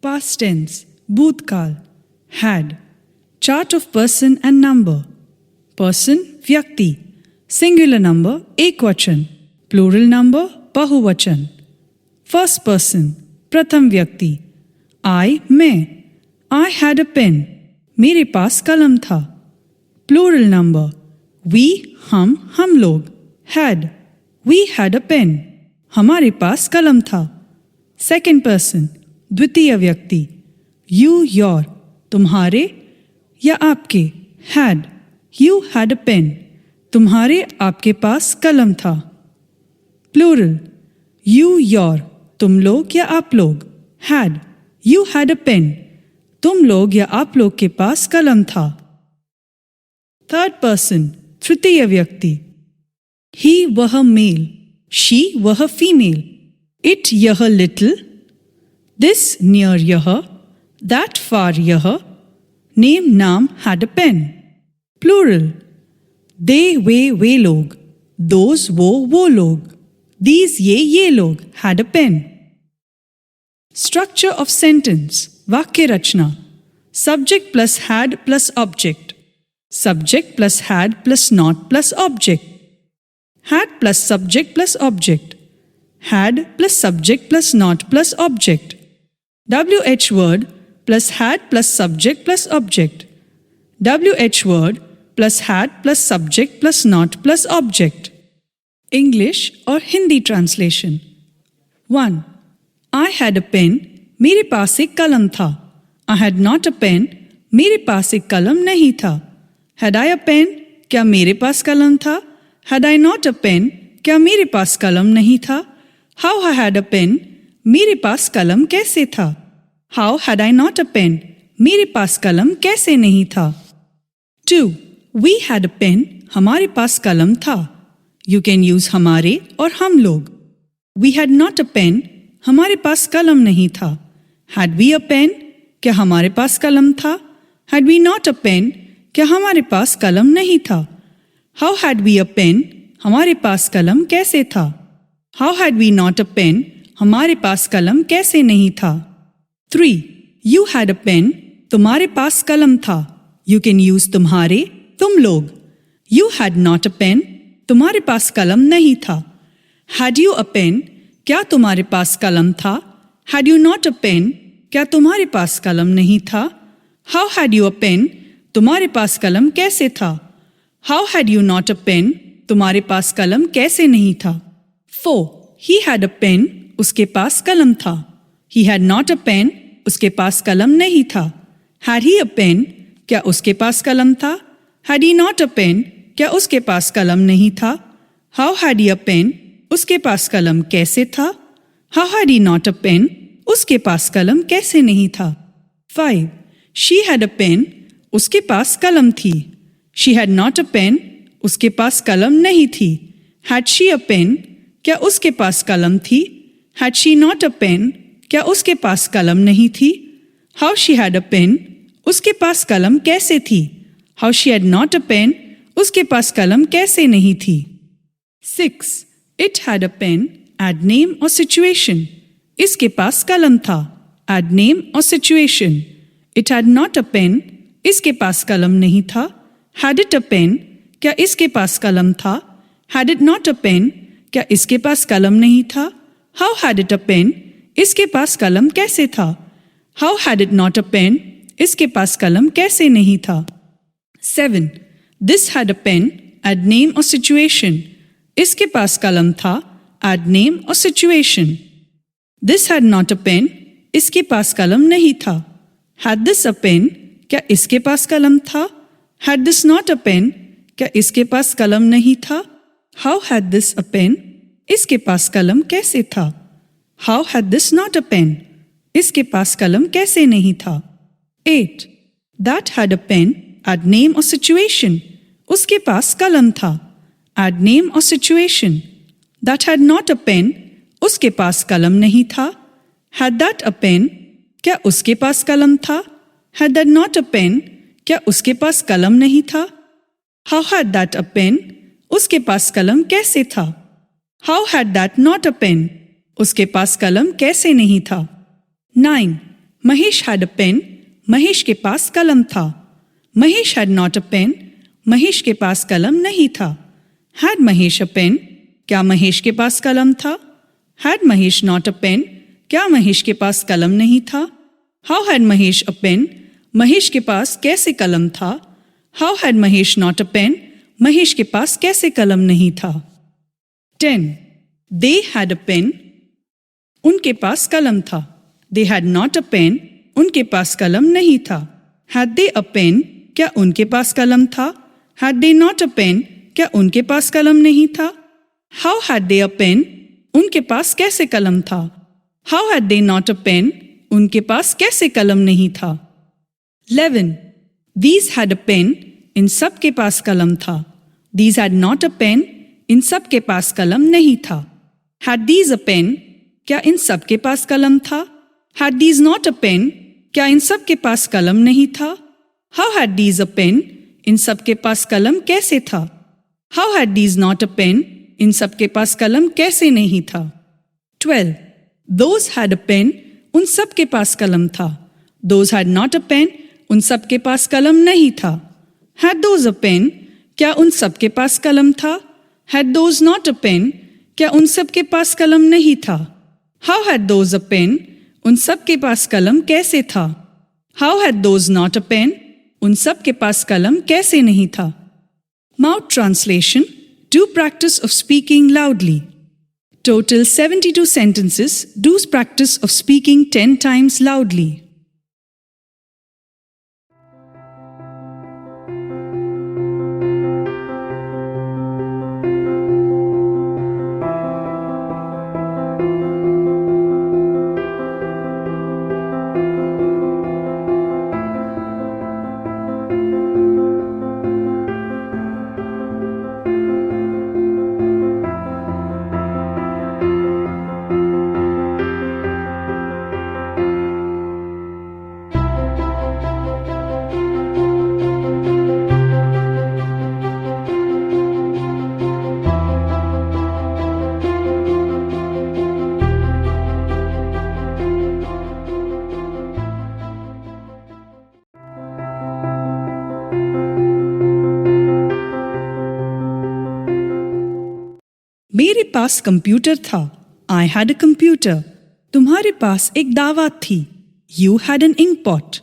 Past tense, भूतकाल. Had. Chart of person and number. Person, व्यक्ति. Singular number, एकवचन. Plural number, बहुवचन. First person, प्रथम व्यक्ति. I, मैं. I had a pen. मेरे पास कलम था. Plural number. We, हम लोग. Had. We had a pen. हमारे पास कलम था. Second person, द्वितीय व्यक्ति. You, your. तुम्हारे या आपके. Had. You had a pen. तुम्हारे आपके पास कलम था. Plural. You, your. तुम लोग या आप लोग. Had. You had a pen. तुम लोग या आप लोग के पास कलम था. Third person, तृतीय व्यक्ति. He, वह मेल. She, वह फीमेल. It, यह little. This, near यह. That, far यह. Name, नाम, had a pen. Plural. They, वे लोग. Those, वो लोग. These, ये लोग. Had a pen. Structure of sentence. वाक्य रचना. Subject plus had plus object. Subject plus had plus not plus object. Had plus subject plus object. Had plus subject plus not plus object. WH word plus had plus subject plus object. WH word plus had plus subject plus not plus object. English और Hindi translation. 1. I had a pen. मेरे पास एक कलम था. I had not a pen. मेरे पास एक कलम नहीं था. Had I a pen? क्या मेरे पास कलम था? Had I not a pen? क्या मेरे पास कलम नहीं था? How I had a pen? मेरे पास कलम कैसे था? How had I not a pen? मेरे पास कलम कैसे नहीं था? 2. We had a pen. हमारे पास कलम था. You can use हमारे और हम लोग. We had not a pen. हमारे पास कलम नहीं था. Had we a pen? क्या हमारे पास कलम था? Had we not a pen? क्या हमारे पास कलम नहीं था? How had we a pen? हमारे पास कलम कैसे था? How had we not a pen? हमारे पास कलम कैसे नहीं था? 3. You had a pen. तुम्हारे पास कलम था. You can use तुम्हारे, तुम लोग. You had not a pen. तुम्हारे पास कलम नहीं था. Had you a pen? क्या तुम्हारे पास कलम था? Had you not a pen? क्या तुम्हारे पास कलम नहीं था? How had you a pen? तुम्हारे पास कलम कैसे था? How had you not a pen? तुम्हारे पास कलम कैसे नहीं था? 4. He had a pen. उसके पास कलम था. He had not a pen. उसके पास कलम नहीं था. Had he a pen? क्या उसके पास कलम था? Had he not a pen? क्या उसके पास कलम नहीं था? How had he a pen? उसके पास कलम कैसे था? How had he not a pen? उसके पास कलम कैसे नहीं था? 5. She had a pen. उसके पास कलम थी. She had not a pen. उसके पास कलम नहीं थी. Had she a pen? क्या उसके पास कलम थी? Had she not a pen? क्या उसके पास कलम नहीं थी? How she had a pen? उसके पास कलम कैसे थी? How she had not a pen? उसके पास कलम कैसे नहीं थी? 6. It had a pen. Add name or situation. इसके पास कलम था. Add name or situation. It had not a pen. इसके पास कलम नहीं था. Had it a pen? क्या इसके पास कलम था? Had it not a pen? क्या इसके पास कलम नहीं था? How had it a pen? इसके पास कलम कैसे था? How had it not a pen? इसके पास कलम कैसे नहीं था? 7. This had a pen. Add name or situation. इसके पास कलम था. Add name or situation. This had not a pen. इसके पास कलम नहीं था. Had this a pen? क्या इसके पास कलम था? Had this not a pen? क्या इसके पास कलम नहीं था? How had this a pen? इसके पास कलम कैसे था? How had this not a pen? इसके पास कलम कैसे नहीं था? 8. That had a pen. Add name or situation. उसके पास कलम था. Add name or situation. That had not a pen. उसके पास कलम नहीं था. Had that a pen? क्या उसके पास कलम था? Had that not a pen? क्या उसके पास कलम नहीं था? How had that a pen? उसके पास कलम कैसे था? How had that not a pen? उसके पास कलम कैसे नहीं था? 9. Mahesh had a pen. Mahesh के पास कलम था. Mahesh had not a pen. Mahesh के पास कलम नहीं था. Had Mahesh a pen? क्या महेश के पास कलम था? Had Mahesh not a pen? क्या महेश के पास कलम नहीं था? How had Mahesh a pen? Mahesh के पास कैसे कलम था? How had Mahesh not a pen? Mahesh के पास कैसे कलम नहीं था? 10. They had a pen. उनके पास कलम था. They had not a pen. उनके पास कलम नहीं था. Had they a pen? क्या उनके पास कलम था? Had they not a pen? क्या उनके पास कलम नहीं था? How had they a pen? उनके पास कैसे कलम था? How had they not a pen? उनके पास कैसे कलम नहीं था? 11. These had a pen. इन सब के पास कलम था. These had not a pen. इन सब के पास कलम नहीं था. Had these a pen? क्या इन सब के पास कलम था? Had these not a pen? क्या इन सब के पास कलम नहीं था? How had these a pen? इन सब के पास कलम कैसे था? How had these not a pen? इन सब के पास कलम कैसे नहीं था? 12. Those had a pen. उन सब के पास कलम था. Those had not a pen. उन सब के पास कलम नहीं था. Had those a pen? क्या उन सब के पास कलम था? Had those not a pen? क्या उन सब के पास कलम नहीं था? How had those a pen? उन सब के पास कलम कैसे था? How had those not a pen? उन सब के पास कलम कैसे नहीं था? Mouth translation. Do practice of speaking loudly. Total 72 sentences. Do practice of speaking 10 times loudly. मेरे पास कंप्यूटर था. I had a computer. तुम्हारे पास एक दावत थी. You had an ink pot.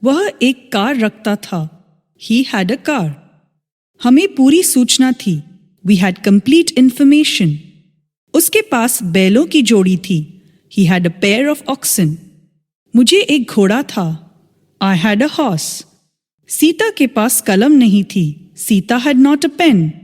वह एक कार रखता था. He had a car. हमें पूरी सूचना थी. We had complete information. उसके पास बैलों की जोड़ी थी. He had a pair of oxen. मुझे एक घोड़ा था. I had a horse. Sita के पास कलम नहीं थी. Sita had not a pen.